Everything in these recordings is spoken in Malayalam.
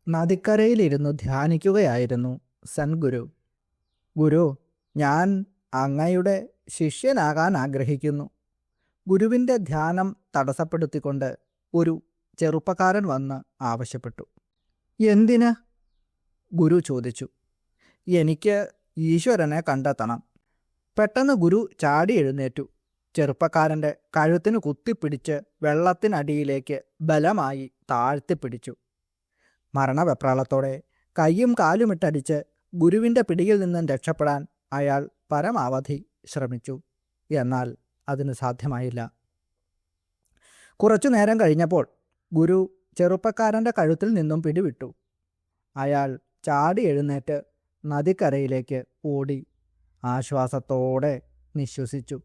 നദിക്കരയിലിരുന്നു ധ്യാനിക്കുകയായിരുന്നു സൻഗുരു. ഗുരു, ഞാൻ അങ്ങയുടെ ശിഷ്യനാകാൻ ആഗ്രഹിക്കുന്നു. ഗുരുവിൻ്റെ ധ്യാനം തടസ്സപ്പെടുത്തിക്കൊണ്ട് ഒരു ചെറുപ്പക്കാരൻ വന്ന് ആവശ്യപ്പെട്ടു. എന്തിന്? ഗുരു ചോദിച്ചു. എനിക്ക് ഈശ്വരനെ കണ്ടെത്തണം. പെട്ടെന്ന് ഗുരു ചാടി എഴുന്നേറ്റു. ചെറുപ്പക്കാരൻ്റെ കഴുത്തിന് കുത്തിപ്പിടിച്ച് വെള്ളത്തിനടിയിലേക്ക് ബലമായി താഴ്ത്തിപ്പിടിച്ചു. മരണവെപ്രാളത്തോടെ കൈയും കാലുമിട്ടടിച്ച് ഗുരുവിൻ്റെ പിടിയിൽ നിന്നും രക്ഷപ്പെടാൻ അയാൾ പരമാവധി ശ്രമിച്ചു. എന്നാൽ അതിന് സാധ്യമായില്ല. കുറച്ചു നേരം കഴിഞ്ഞപ്പോൾ ഗുരു ചെറുപ്പക്കാരൻ്റെ കഴുത്തിൽ നിന്നും പിടിവിട്ടു. അയാൾ ചാടി എഴുന്നേറ്റ് നദിക്കരയിലേക്ക് ഓടി ആശ്വാസത്തോടെ നിശ്വസിച്ചു.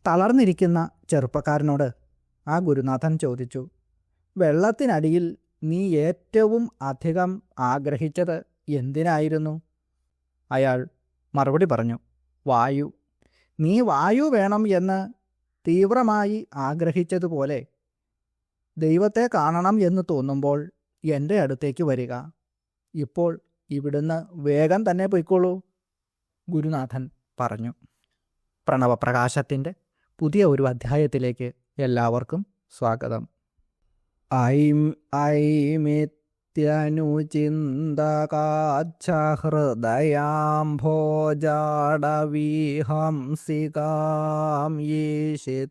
തളർന്നിരിക്കുന്ന ചെറുപ്പക്കാരനോട് ആ ഗുരുനാഥൻ ചോദിച്ചു, വെള്ളത്തിനടിയിൽ നീ ഏറ്റവും അധികം ആഗ്രഹിച്ചത് എന്തിനായിരുന്നു? അയാൾ മറുപടി പറഞ്ഞു, വായു. നീ വായു വേണം എന്ന് തീവ്രമായി ആഗ്രഹിച്ചതുപോലെ ദൈവത്തെ കാണണം എന്ന് തോന്നുമ്പോൾ എൻ്റെ അടുത്തേക്ക് വരിക. ഇപ്പോൾ ഇവിടുന്ന് വേഗം തന്നെ പൊയ്ക്കോളൂ, ഗുരുനാഥൻ പറഞ്ഞു. പ്രണവപ്രകാശത്തിൻ്റെ പുതിയ ഒരു അധ്യായത്തിലേക്ക് എല്ലാവർക്കും സ്വാഗതം. ഐമിത്യനുചിന്തകാച്ഛഹൃദയാംഭോജാഡവിഹംസികാം യേശിത്വാദിവിഭൂതി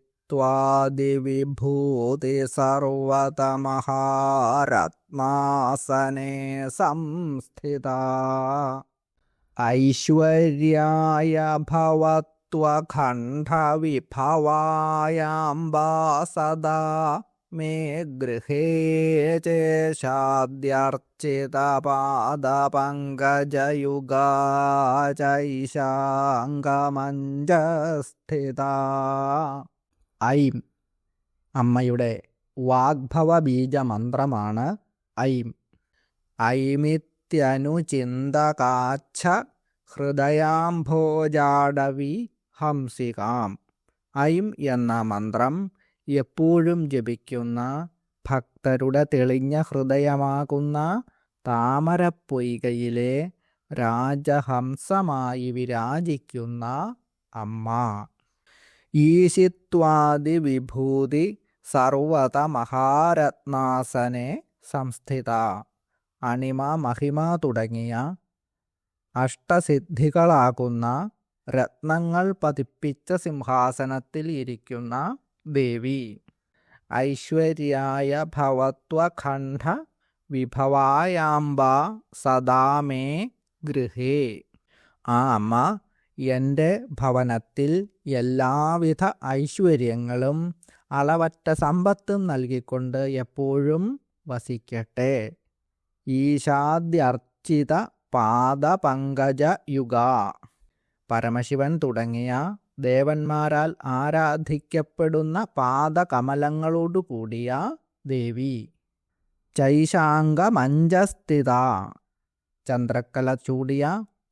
സർവതമഹാരത്നാസനെ സംസ്ഥിതാ ഐശ്വര്യായ ഭവത്വഖണ്ഡവിഭവായാംബാ സദാ മേ ഗൃഹേ ചേഷാദ്യർച്ചിതപാദപങ്കജയുഗാ ചൈശാംഗമഞ്ജസ്ഥിതാ. ഐം അമ്മയുടെ വാഗ്ഭവ ബീജമന്ത്രമാണ് ഐം. ഐമിത്യനുചിന്തകാച്ഛ ഹൃദയാംഭോജാഡവി ഹംസികാം. ഐം എന്ന മന്ത്രം എപ്പോഴും ജപിക്കുന്ന ഭക്തരുടെ തെളിഞ്ഞ ഹൃദയമാകുന്ന താമരപ്പൊയ്കയിലെ രാജഹംസമായി വിരാജിക്കുന്ന അമ്മ. ഈശിത്വാദി വിഭൂതി സർവത മഹാരത്നാസനെ സംസ്ഥിത. അണിമ മഹിമ തുടങ്ങിയ അഷ്ടസിദ്ധികളാകുന്ന രത്നങ്ങൾ പതിപ്പിച്ച സിംഹാസനത്തിൽ ഇരിക്കുന്ന ദേവി. ഐശ്വര്യായ ഭവത്വഖണ്ഡ വിഭവായാംബ സദാ മേ ഗൃഹേ. ആ അമ്മ എൻ്റെ ഭവനത്തിൽ എല്ലാവിധ ഐശ്വര്യങ്ങളും അളവറ്റ സമ്പത്തും നൽകിക്കൊണ്ട് എപ്പോഴും വസിക്കട്ടെ. ഈശാദ്യർച്ചിത പാദപങ്കജയുഗ. പരമശിവൻ തുടങ്ങിയ ദേവന്മാരാൽ ആരാധിക്കപ്പെടുന്ന പാദകമലങ്ങളോടുകൂടിയ ദേവി. ചൈശാംഗമഞ്ജസ്ഥിത. ചന്ദ്രക്കല ചൂടിയ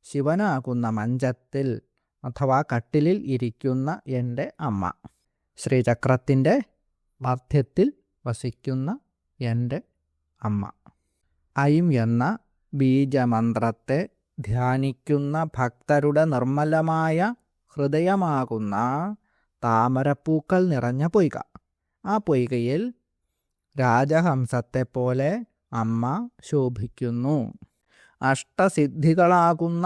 ശിവനാകുന്ന മഞ്ചത്തിൽ അഥവാ കട്ടിലിൽ ഇരിക്കുന്ന എൻ്റെ അമ്മ. ശ്രീചക്രത്തിൻ്റെ മധ്യത്തിൽ വസിക്കുന്ന എൻ്റെ അമ്മ. ഐം എന്ന ബീജമന്ത്രത്തെ ധ്യാനിക്കുന്ന ഭക്തരുടെ നിർമ്മലമായ ഹൃദയമാകുന്ന താമരപ്പൂക്കൾ നിറഞ്ഞ പൊയ്ക. ആ പൊയ്കയിൽ രാജഹംസത്തെപ്പോലെ അമ്മ ശോഭിക്കുന്നു. അഷ്ടസിദ്ധികളാകുന്ന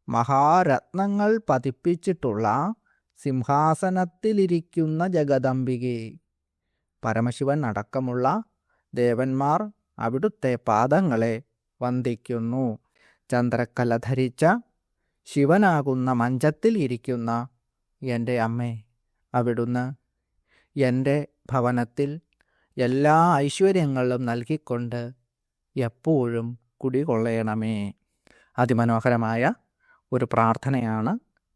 മഹാരത്നങ്ങൾ പതിപ്പിച്ചിട്ടുള്ള സിംഹാസനത്തിലിരിക്കുന്ന ജഗദംബികെ. പരമശിവൻ അടക്കമുള്ള ദേവന്മാർ അവിടുത്തെ പാദങ്ങളെ വന്ദിക്കുന്നു. ചന്ദ്രക്കല ധരിച്ച ശിവനാകുന്ന മഞ്ചത്തിൽ ഇരിക്കുന്ന എൻ്റെ അമ്മേ, അവിടുന്ന് എൻ്റെ ഭവനത്തിൽ എല്ലാ ഐശ്വര്യങ്ങളും നൽകിക്കൊണ്ട് എപ്പോഴും കുടികൊള്ളണമേ. അതിമനോഹരമായ ഒരു പ്രാർത്ഥനയാണ്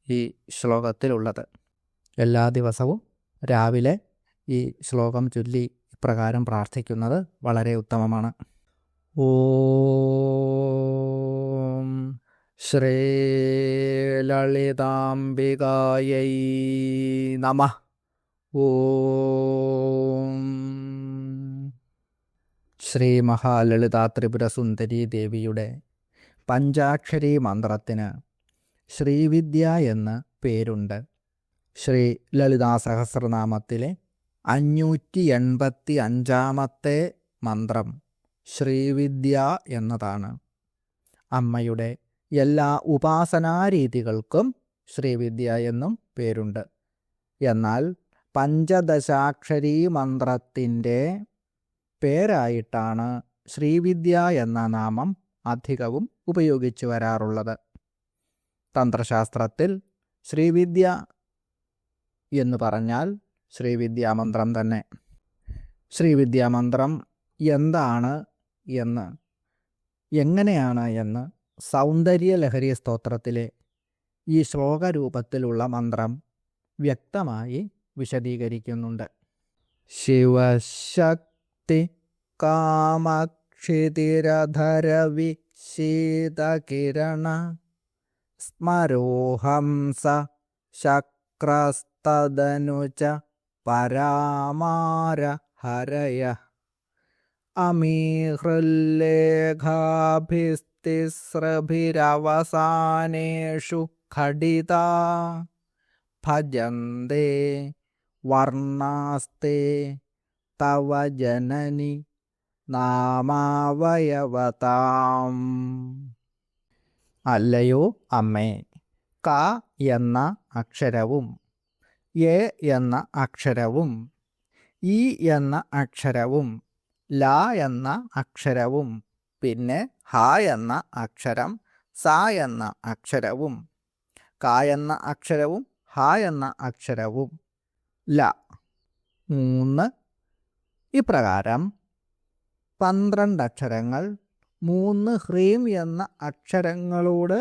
ഈ ശ്ലോകത്തിലുള്ളത്. എല്ലാ ദിവസവും രാവിലെ ഈ ശ്ലോകം ചൊല്ലി ഇപ്രകാരം പ്രാർത്ഥിക്കുന്നത് വളരെ ഉത്തമമാണ്. ഓം ശ്രീലളിതാംബികായൈ നമഃ. ഓം ശ്രീ മഹാലളിതാ ത്രിപുര സുന്ദരി ദേവിയുടെ പഞ്ചാക്ഷരി മന്ത്രത്തിന് ശ്രീവിദ്യ എന്ന് പേരുണ്ട്. ശ്രീ ലളിതാ സഹസ്രനാമത്തിലെ 585 മന്ത്രം ശ്രീവിദ്യ എന്നതാണ്. അമ്മയുടെ എല്ലാ ഉപാസനാരീതികൾക്കും ശ്രീവിദ്യ എന്നും പേരുണ്ട്. എന്നാൽ പഞ്ചദശാക്ഷരി മന്ത്രത്തിൻ്റെ പേരായിട്ടാണ് ശ്രീവിദ്യ എന്ന നാമം അധികവും ഉപയോഗിച്ചു വരാറുള്ളത്. തന്ത്രശാസ്ത്രത്തിൽ ശ്രീവിദ്യ എന്ന് പറഞ്ഞാൽ ശ്രീവിദ്യാമന്ത്രം തന്നെ. ശ്രീവിദ്യാമന്ത്രം എന്താണ് എന്ന്, എങ്ങനെയാണ് എന്ന് സൗന്ദര്യലഹരി സ്തോത്രത്തിലെ ഈ ശ്ലോകരൂപത്തിലുള്ള മന്ത്രം വ്യക്തമായി വിശദീകരിക്കുന്നുണ്ട്. ശിവശക്തി കാമക്ഷിതിരധരവിശീതകിരണ സ്മരോഹംസ ശക്രസ്തദനുച പരാമാര ഹരയ അമീഹൃല്ലേഖാഭിസ്തിസ്രഭിരവസാനേഷു ഖടിതാ ഭജന്തേ വർണ്ണാസ്തേ തവ ജനനി നാമാവയവതാം. അല്ലയോ അമ്മേ, ക എന്ന അക്ഷരവും എ എന്ന അക്ഷരവും ഇ എന്ന അക്ഷരവും ല എന്ന അക്ഷരവും പിന്നെ ഹ എന്ന അക്ഷരം, സ എന്ന അക്ഷരവും ക എന്ന അക്ഷരവും ഹ എന്ന അക്ഷരവും ല 3 ഇപ്രകാരം 12 അക്ഷരങ്ങൾ 3 ഹ്രീം എന്ന അക്ഷരങ്ങളോട്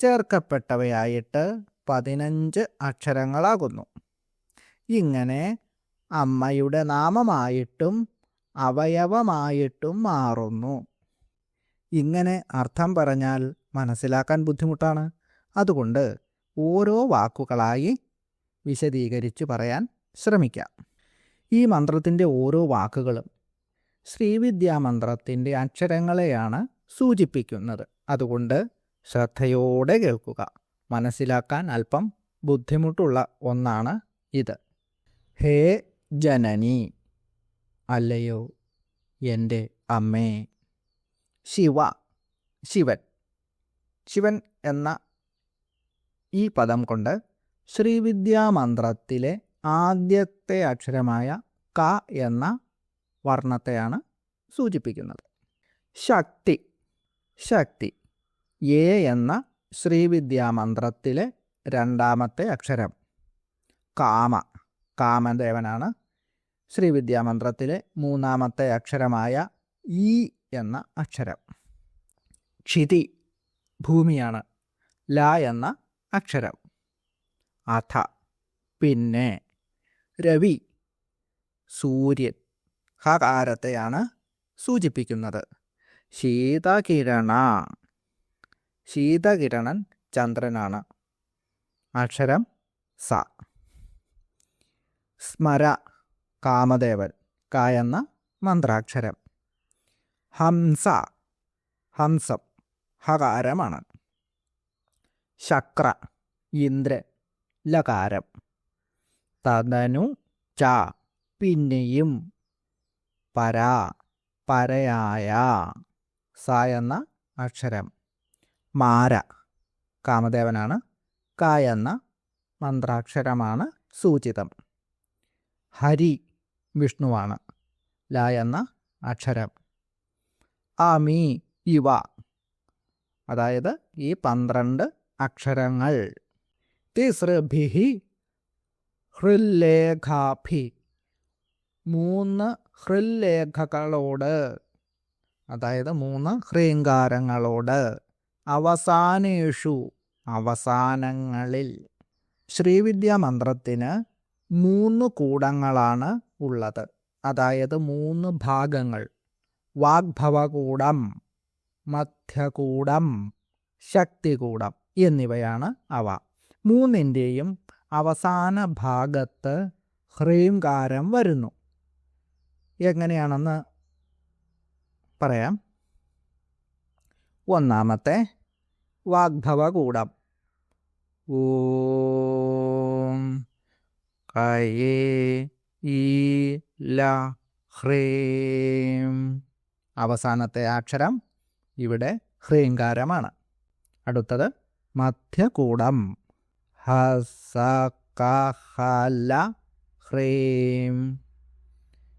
ചേർക്കപ്പെട്ടവയായിട്ട് 15 അക്ഷരങ്ങളാകുന്നു. ഇങ്ങനെ അമ്മയുടെ നാമമായിട്ടും അവയവമായിട്ടും മാറുന്നു. ഇങ്ങനെ അർത്ഥം പറഞ്ഞാൽ മനസ്സിലാക്കാൻ ബുദ്ധിമുട്ടാണ്. അതുകൊണ്ട് ഓരോ വാക്കുകളായി വിശദീകരിച്ചു പറയാൻ ശ്രമിക്കാം. ഈ മന്ത്രത്തിൻ്റെ ഓരോ വാക്കുകളും ശ്രീവിദ്യാമന്ത്രത്തിൻ്റെ അക്ഷരങ്ങളെയാണ് സൂചിപ്പിക്കുന്നത്. അതുകൊണ്ട് ശ്രദ്ധയോടെ കേൾക്കുക. മനസ്സിലാക്കാൻ അല്പം ബുദ്ധിമുട്ടുള്ള ഒന്നാണ് ഇത്. ഹേ ജനനി, അല്ലയോ എൻ്റെ അമ്മേ. ശിവ, ശിവൻ. ശിവൻ എന്ന ഈ പദം കൊണ്ട് ശ്രീവിദ്യാമന്ത്രത്തിലെ ആദ്യത്തെ അക്ഷരമായ ക എന്ന വർണ്ണത്തെയാണ് സൂചിപ്പിക്കുന്നത്. ശക്തി, ശക്തി. എ എന്ന ശ്രീവിദ്യാമന്ത്രത്തിലെ രണ്ടാമത്തെ അക്ഷരം. കാമ, കാമദേവനാണ്. ശ്രീവിദ്യാമന്ത്രത്തിലെ മൂന്നാമത്തെ അക്ഷരമായ ഈ എന്ന അക്ഷരം. ക്ഷിതി, ഭൂമിയാണ്. ല എന്ന അക്ഷരം. അഥ, പിന്നെ. രവി, സൂര്യൻ. ഹകാരത്തെയാണ് സൂചിപ്പിക്കുന്നത്. ശീതകിരണ, ശീതകിരണൻ ചന്ദ്രനാണ്. അക്ഷരം സ. സ്മര, കാമദേവൻ. ക എന്ന മന്ത്രാക്ഷരം. ഹംസ, ഹംസം. ഹകാരമാണ്. ശക്ര, ഇന്ദ്രൻ. ലകാരം. തദനു ച, പിന്നെയും. പരാ, പരയായ. സ എന്ന അക്ഷരം. മാര, കാമദേവനാണ്. ക എന്ന മന്ത്രാക്ഷരമാണ് സൂചിതം. ഹരി, വിഷ്ണുവാണ്. ല എന്ന അക്ഷരം. അമി, ഇവ. അതായത് ഈ 12 അക്ഷരങ്ങൾ. തിസ്രഭിഹി ഹൃല്ലേഖാഭി, 3 ഹൃല്ലേഖകളോട്, അതായത് 3 ഹ്രീങ്കാരങ്ങളോട്. അവസാനേഷു, അവസാനങ്ങളിൽ. ശ്രീവിദ്യാമന്ത്രത്തിന് 3 കൂടങ്ങളാണ് ഉള്ളത്. അതായത് 3 ഭാഗങ്ങൾ. വാഗ്ഭവകൂടം, മധ്യകൂടം, ശക്തികൂടം എന്നിവയാണ് അവ. 3ൻ്റെയും അവസാന ഭാഗത്ത് ഹ്രീംകാരം വരുന്നു. എങ്ങനെയാണെന്ന് പറയാം. ഒന്നാമത്തെ വാഗ്ഭവകൂടം. ഓം കയേ ഈ ല ഹ്രീം. അവസാനത്തെ അക്ഷരം ഇവിടെ ഹ്രീങ്കാരമാണ്. അടുത്തത് മധ്യകൂടം. ഹസ ക ഹ ല ഹ്രീം.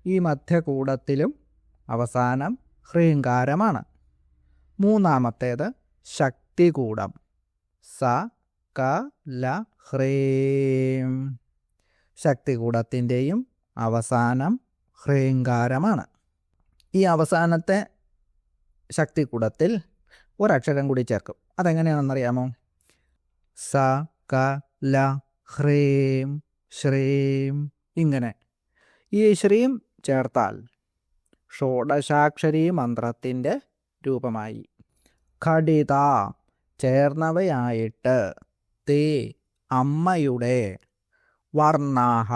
ഈ മധ്യകൂടത്തിലും അവസാനം ഹ്രീങ്കാരമാണ്. മൂന്നാമത്തേത് ശക്തികൂടം. സ ക ല ഹ്രീം. ശക്തികൂടത്തിൻ്റെയും അവസാനം ഹ്രീങ്കാരമാണ്. ഈ അവസാനത്തെ ശക്തികൂടത്തിൽ ഒരക്ഷരം കൂടി ചേർക്കും. അതെങ്ങനെയാണെന്നറിയാമോ? സ ക ല ഹ്രീം ശ്രീം. ഇങ്ങനെ ഈ ശ്രീം ചേർത്താൽ ഷോഡശാക്ഷരി മന്ത്രത്തിൻ്റെ രൂപമായി. ഘടിത ചേർന്നവയായിട്ട്, തേ അമ്മയുടെ, വർണ്ണാഹ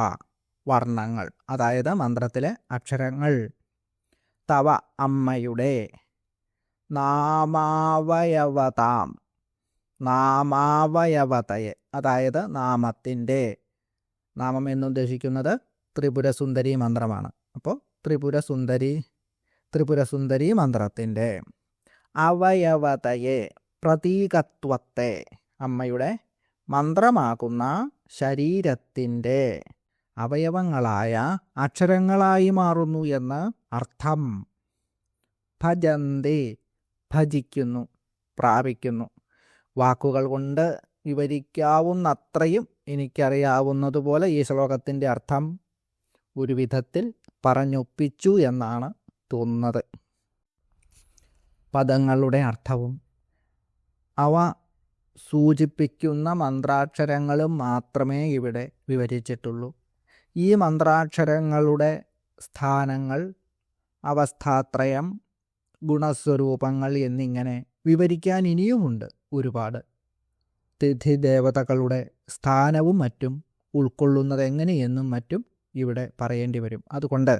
വർണ്ണങ്ങൾ, അതായത് മന്ത്രത്തിലെ അക്ഷരങ്ങൾ, തവ അമ്മയുടെ, നാമാവയവതാം നാമാവയവതയെ, അതായത് നാമത്തിൻ്റെ. നാമം എന്നുദ്ദേശിക്കുന്നത് ത്രിപുരസുന്ദരി മന്ത്രമാണ്. അപ്പോൾ ത്രിപുരസുന്ദരി മന്ത്രത്തിൻ്റെ അവയവതയെ, പ്രതീകത്വത്തെ, അമ്മയുടെ മന്ത്രമാകുന്ന ശരീരത്തിൻ്റെ അവയവങ്ങളായ അക്ഷരങ്ങളായി മാറുന്നു എന്ന് അർത്ഥം. ഭജന്തി ഭജിക്കുന്നു, പ്രാപിക്കുന്നു. വാക്കുകൾ കൊണ്ട് വിവരിക്കാവുന്നത്രയും എനിക്കറിയാവുന്നതുപോലെ ഈ ശ്ലോകത്തിൻ്റെ അർത്ഥം ഒരു വിധത്തിൽ പറഞ്ഞൊപ്പിച്ചു എന്നാണ് തോന്നുന്നത്. പദങ്ങളുടെ അർത്ഥവും അവ സൂചിപ്പിക്കുന്ന മന്ത്രാക്ഷരങ്ങളും മാത്രമേ ഇവിടെ വിവരിച്ചിട്ടുള്ളൂ. ഈ മന്ത്രാക്ഷരങ്ങളുടെ സ്ഥാനങ്ങൾ, അവസ്ഥാത്രയം, ഗുണസ്വരൂപങ്ങൾ എന്നിങ്ങനെ വിവരിക്കാൻ ഇനിയുമുണ്ട് ഒരുപാട്. തിഥിദേവതകളുടെ സ്ഥാനവും മറ്റും ഉൾക്കൊള്ളുന്നത് എങ്ങനെയെന്നും മറ്റും ഇവിടെ പറയേണ്ടി വരും. അതുകൊണ്ട്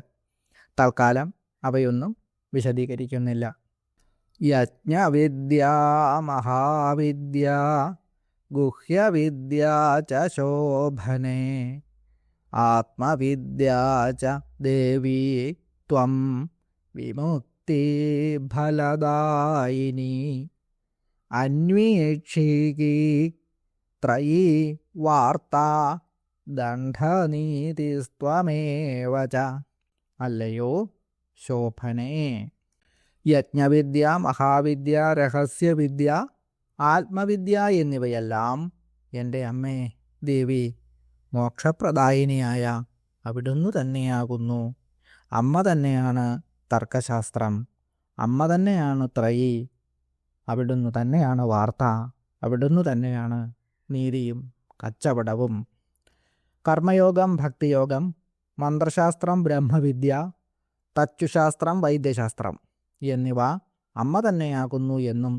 തൽക്കാലം അവയൊന്നും വിശദീകരിക്കുന്നില്ല. യജ്ഞവിദ്യ മഹാവിദ്യ ഗുഹ്യവിദ്യ ച ശോഭനേ ആത്മവിദ്യ ച ദേവീ ത്വം വിമുക്തി ഫലദായിനി അന്വേഷികീ ത്രയീ വാർത്താ ദണ്ഡനീതിസ്ത്വമേവ ച. അല്ലയോ ശോഭനേ, യജ്ഞവിദ്യ, മഹാവിദ്യ, രഹസ്യവിദ്യ, ആത്മവിദ്യ എന്നിവയെല്ലാം എൻ്റെ അമ്മേ ദേവി മോക്ഷപ്രദായിനിയായ അവിടുന്ന് തന്നെയാകുന്നു. അമ്മ തന്നെയാണ് തർക്കശാസ്ത്രം, അമ്മ തന്നെയാണ് ത്രയീ, അവിടുന്ന് തന്നെയാണ് വാർത്ത, അവിടുന്ന് തന്നെയാണ് നീതിയും കച്ചവടവും. കർമ്മയോഗം, ഭക്തിയോഗം, മന്ത്രശാസ്ത്രം, ബ്രഹ്മവിദ്യ, തച്ചുശാസ്ത്രം, വൈദ്യശാസ്ത്രം എന്നിവ അമ്മ തന്നെയാകുന്നു എന്നും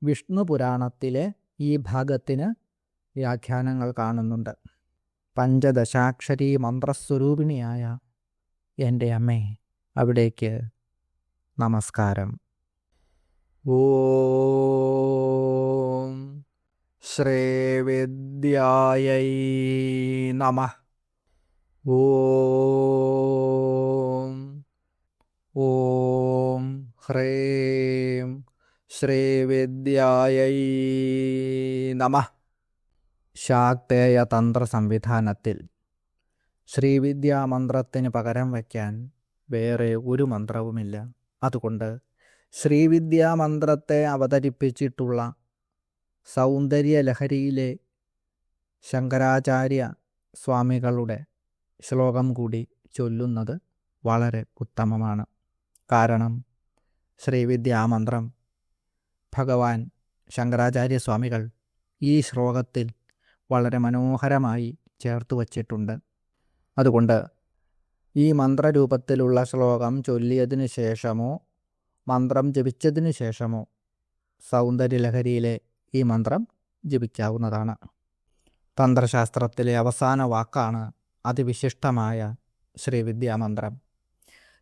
വിഷ്ണു പുരാണത്തിലെ ഈ ഭാഗത്തിന് വ്യാഖ്യാനങ്ങൾ കാണുന്നുണ്ട്. പഞ്ചദശാക്ഷരി മന്ത്രസ്വരൂപിണിയായ എൻ്റെ അമ്മേ, അവിടേക്ക് നമസ്കാരം. ഓം ശ്രീവിദ്യായൈ നമഃ. ഓം ഹ്രീം ശ്രീവിദ്യായൈ നമഃ. ശാക്തേയ തന്ത്ര സംവിധാനത്തിൽ ശ്രീവിദ്യാമന്ത്രത്തിന് പകരം വയ്ക്കാൻ വേറെ ഒരു മന്ത്രവുമില്ല. അതുകൊണ്ട് ശ്രീവിദ്യാമന്ത്രത്തെ അവതരിപ്പിച്ചിട്ടുള്ള സൗന്ദര്യലഹരിയിലെ ശങ്കരാചാര്യ സ്വാമികളുടെ ശ്ലോകം കൂടി ചൊല്ലുന്നത് വളരെ ഉത്തമമാണ്. കാരണം ശ്രീവിദ്യാമന്ത്രം ഭഗവാൻ ശങ്കരാചാര്യസ്വാമികൾ ഈ ശ്ലോകത്തിൽ വളരെ മനോഹരമായി ചേർത്ത് വച്ചിട്ടുണ്ട്. അതുകൊണ്ട് ഈ മന്ത്രരൂപത്തിലുള്ള ശ്ലോകം ചൊല്ലിയതിനു ശേഷമോ മന്ത്രം ജപിച്ചതിനു ശേഷമോ സൗന്ദര്യലഹരിയിലെ ഈ മന്ത്രം ജപിക്കാവുന്നതാണ്. തന്ത്രശാസ്ത്രത്തിലെ അവസാന വാക്കാണ് അതിവിശിഷ്ടമായ ശ്രീവിദ്യാമന്ത്രം.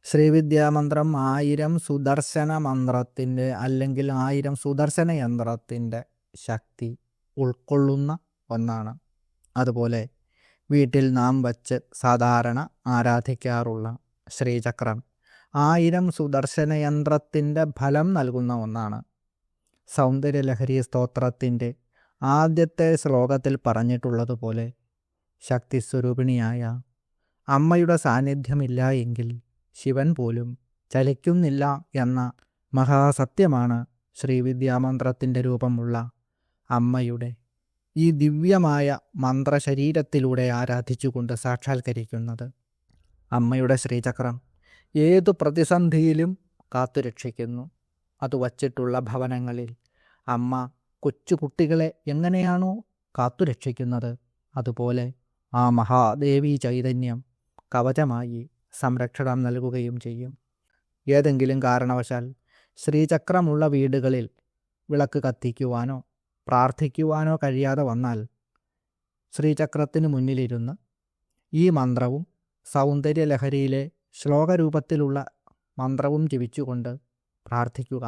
ശ്രീവിദ്യാമന്ത്രം 1000 സുദർശന മന്ത്രത്തിൻ്റെ അല്ലെങ്കിൽ 1000 സുദർശന യന്ത്രത്തിൻ്റെ ശക്തി ഉൾക്കൊള്ളുന്ന ഒന്നാണ്. അതുപോലെ വീട്ടിൽ നാം വച്ച് സാധാരണ ആരാധിക്കാറുള്ള ശ്രീചക്രം 1000 സുദർശന യന്ത്രത്തിൻ്റെ ഫലം നൽകുന്ന ഒന്നാണ്. സൗന്ദര്യലഹരി സ്തോത്രത്തിൻ്റെ ആദ്യത്തെ ശ്ലോകത്തിൽ പറഞ്ഞിട്ടുള്ളതുപോലെ ശക്തിസ്വരൂപിണിയായ അമ്മയുടെ സാന്നിധ്യമില്ല എങ്കിൽ ശിവൻ പോലും ചലിക്കുന്നില്ല എന്ന മഹാസത്യമാണ് ശ്രീവിദ്യാമന്ത്രത്തിൻ്റെ രൂപമുള്ള അമ്മയുടെ ഈ ദിവ്യമായ മന്ത്രശരീരത്തിലൂടെ ആരാധിച്ചുകൊണ്ട് സാക്ഷാത്കരിക്കുന്നത്. അമ്മയുടെ ശ്രീചക്രം ഏതു പ്രതിസന്ധിയിലും കാത്തുരക്ഷിക്കുന്നു. അത് വച്ചിട്ടുള്ള ഭവനങ്ങളിൽ അമ്മ കൊച്ചുകുട്ടികളെ എങ്ങനെയാണോ കാത്തുരക്ഷിക്കുന്നത്, അതുപോലെ ആ മഹാദേവി ചൈതന്യം കവചമായി സംരക്ഷണം നൽകുകയും ചെയ്യും. ഏതെങ്കിലും കാരണവശാൽ ശ്രീചക്രമുള്ള വീടുകളിൽ വിളക്ക് കത്തിക്കുവാനോ പ്രാർത്ഥിക്കുവാനോ കഴിയാതെ വന്നാൽ ശ്രീചക്രത്തിന് മുന്നിലിരുന്ന് ഈ മന്ത്രവും സൗന്ദര്യലഹരിയിലെ ശ്ലോകരൂപത്തിലുള്ള മന്ത്രവും ജപിച്ചുകൊണ്ട് പ്രാർത്ഥിക്കുക.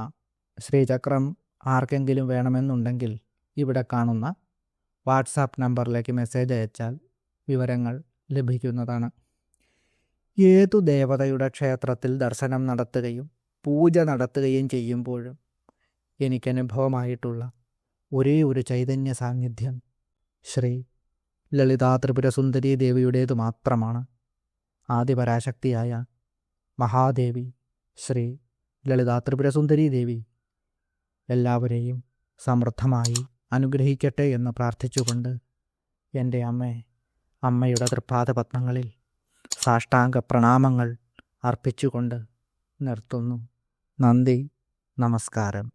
ശ്രീചക്രം ആർക്കെങ്കിലും വേണമെന്നുണ്ടെങ്കിൽ ഇവിടെ കാണുന്ന വാട്സാപ്പ് നമ്പറിലേക്ക് മെസ്സേജ് അയച്ചാൽ വിവരങ്ങൾ ലഭിക്കുന്നതാണ്. ഏതു ദേവതയുടെ ക്ഷേത്രത്തിൽ ദർശനം നടത്തുകയും പൂജ നടത്തുകയും ചെയ്യുമ്പോഴും എനിക്കനുഭവമായിട്ടുള്ള ഒരേ ഒരു ചൈതന്യ സാന്നിധ്യം ശ്രീ ലളിതാ ത്രിപുര സുന്ദരി ദേവിയുടേതു മാത്രമാണ്. ആദിപരാശക്തിയായ മഹാദേവി ശ്രീ ലളിതാ ത്രിപുര സുന്ദരി ദേവി എല്ലാവരെയും സമൃദ്ധമായി അനുഗ്രഹിക്കട്ടെ എന്ന് പ്രാർത്ഥിച്ചുകൊണ്ട് എൻ്റെ അമ്മയുടെ തൃപ്പാദപത്മങ്ങളിൽ സാഷ്ടാംഗ പ്രണാമങ്ങൾ അർപ്പിച്ചുകൊണ്ട് നിർത്തുന്നു. നന്ദി, നമസ്കാരം.